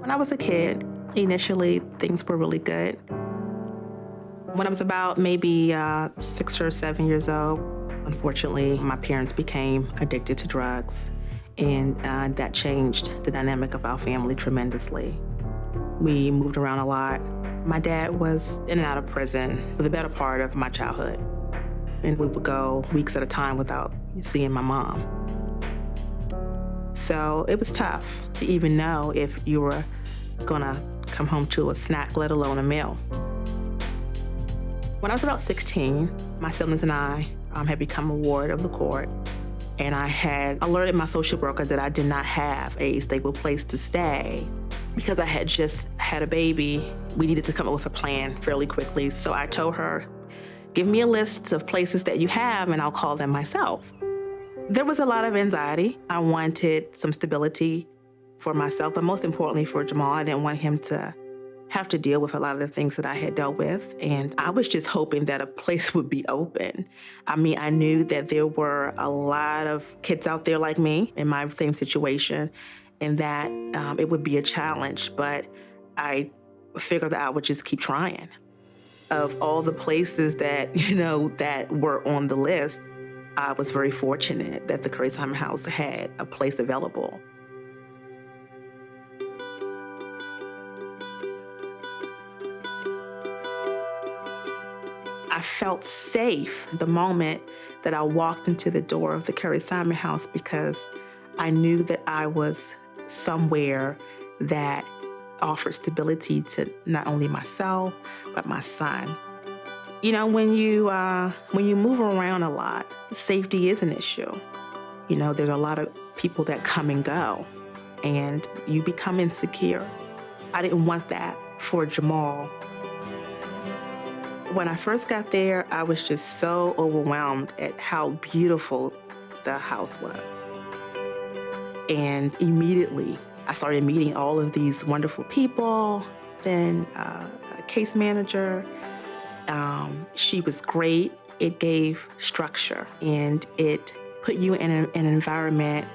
When I was a kid, initially things were really good. When I was about maybe 6 or 7 years old, unfortunately, my parents became addicted to drugs, and that changed the dynamic of our family tremendously. We moved around a lot. My dad was in and out of prison for the better part of my childhood, and we would go weeks at a time without seeing my mom. So it was tough to even know if you were gonna come home to a snack, let alone a meal. When I was about 16, my siblings and I had become a ward of the court, and I had alerted my social worker that I did not have a stable place to stay. Because I had just had a baby, we needed to come up with a plan fairly quickly. So I told her, give me a list of places that you have and I'll call them myself. There was a lot of anxiety. I wanted some stability for myself, but most importantly for Jamal. I didn't want him to have to deal with a lot of the things that I had dealt with. And I was just hoping that a place would be open. I mean, I knew that there were a lot of kids out there like me in my same situation, and that it would be a challenge, but I figured that I would just keep trying. Of all the places that, that were on the list, I was very fortunate that the CARRIE House had a place available. I felt safe the moment that I walked into the door of the CARRIE House because I knew that I was somewhere that offered stability to not only myself, but my son. When you move around a lot, safety is an issue. There's a lot of people that come and go, and you become insecure. I didn't want that for Jamal. When I first got there, I was just so overwhelmed at how beautiful the house was. And immediately, I started meeting all of these wonderful people. Then a case manager, she was great. It gave structure, and it put you in an environment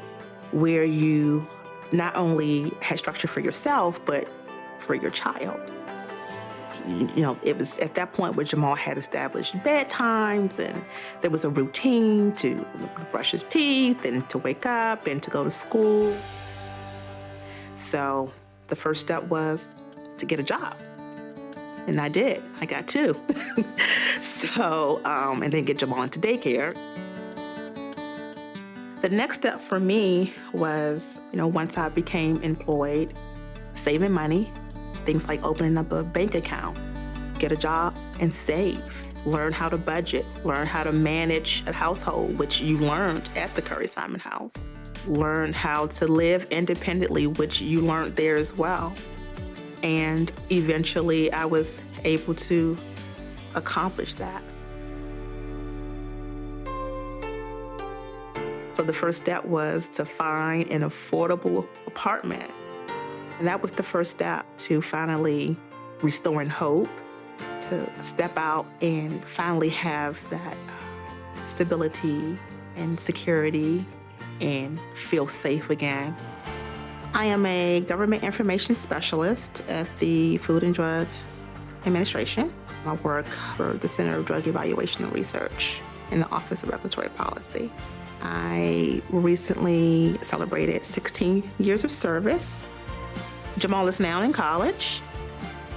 where you not only had structure for yourself, but for your child. It was at that point where Jamal had established bedtimes, and there was a routine to brush his teeth and to wake up and to go to school. So the first step was to get a job. And I did. I got two. And then get Jamal into daycare. The next step for me was, once I became employed, saving money. Things like opening up a bank account, get a job, and save. Learn how to budget, learn how to manage a household, which you learned at the CARRIE House. Learn how to live independently, which you learned there as well. And eventually I was able to accomplish that. So the first step was to find an affordable apartment. And that was the first step to finally restoring hope, to step out and finally have that stability and security and feel safe again. I am a government information specialist at the Food and Drug Administration. I work for the Center of Drug Evaluation and Research in the Office of Regulatory Policy. I recently celebrated 16 years of service. Jamal is now in college.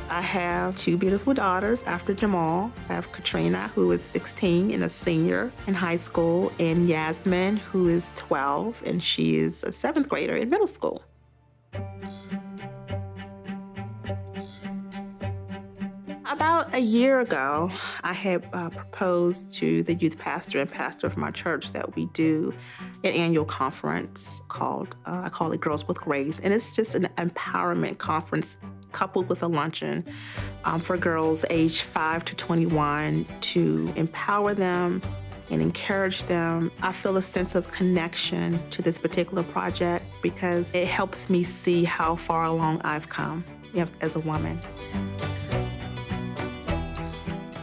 I have two beautiful daughters after Jamal. I have Katrina, who is 16 and a senior in high school, and Yasmin, who is 12, and she is a 7th grader in middle school. About a year ago, I had proposed to the youth pastor and pastor of my church that we do an annual conference called, I call it Girls with Grace, and it's just an empowerment conference coupled with a luncheon for girls aged 5 to 21 to empower them and encourage them. I feel a sense of connection to this particular project because it helps me see how far along I've come as a woman.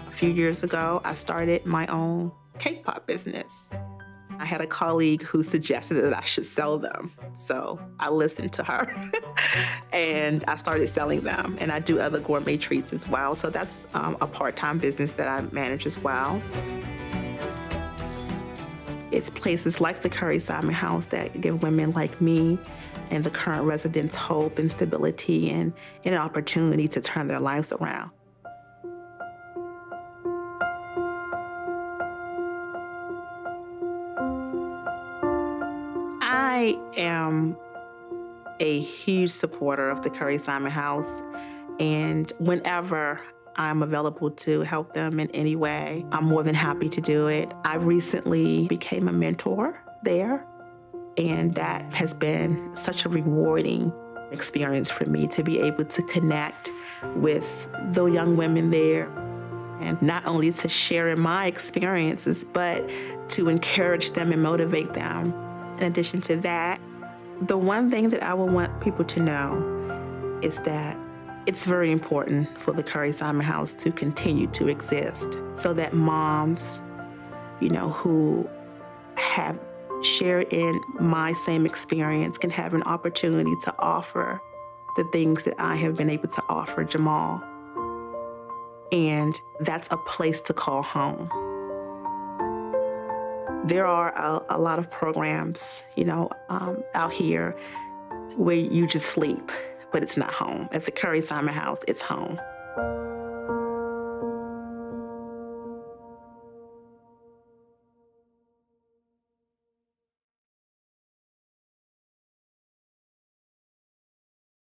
A few years ago, I started my own cake pop business. I had a colleague who suggested that I should sell them. So I listened to her and I started selling them. And I do other gourmet treats as well. So that's a part-time business that I manage as well. It's places like the CARRIE House that give women like me and the current residents hope and stability and an opportunity to turn their lives around. I am a huge supporter of the CARRIE House, and whenever I'm available to help them in any way, I'm more than happy to do it. I recently became a mentor there, and that has been such a rewarding experience for me to be able to connect with the young women there, and not only to share in my experiences, but to encourage them and motivate them. In addition to that, the one thing that I would want people to know is that it's very important for the CARRIE House to continue to exist so that moms, who have shared in my same experience can have an opportunity to offer the things that I have been able to offer Jamal. And that's a place to call home. There are a lot of programs, out here where you just sleep, but it's not home. At the CARRIE House, it's home.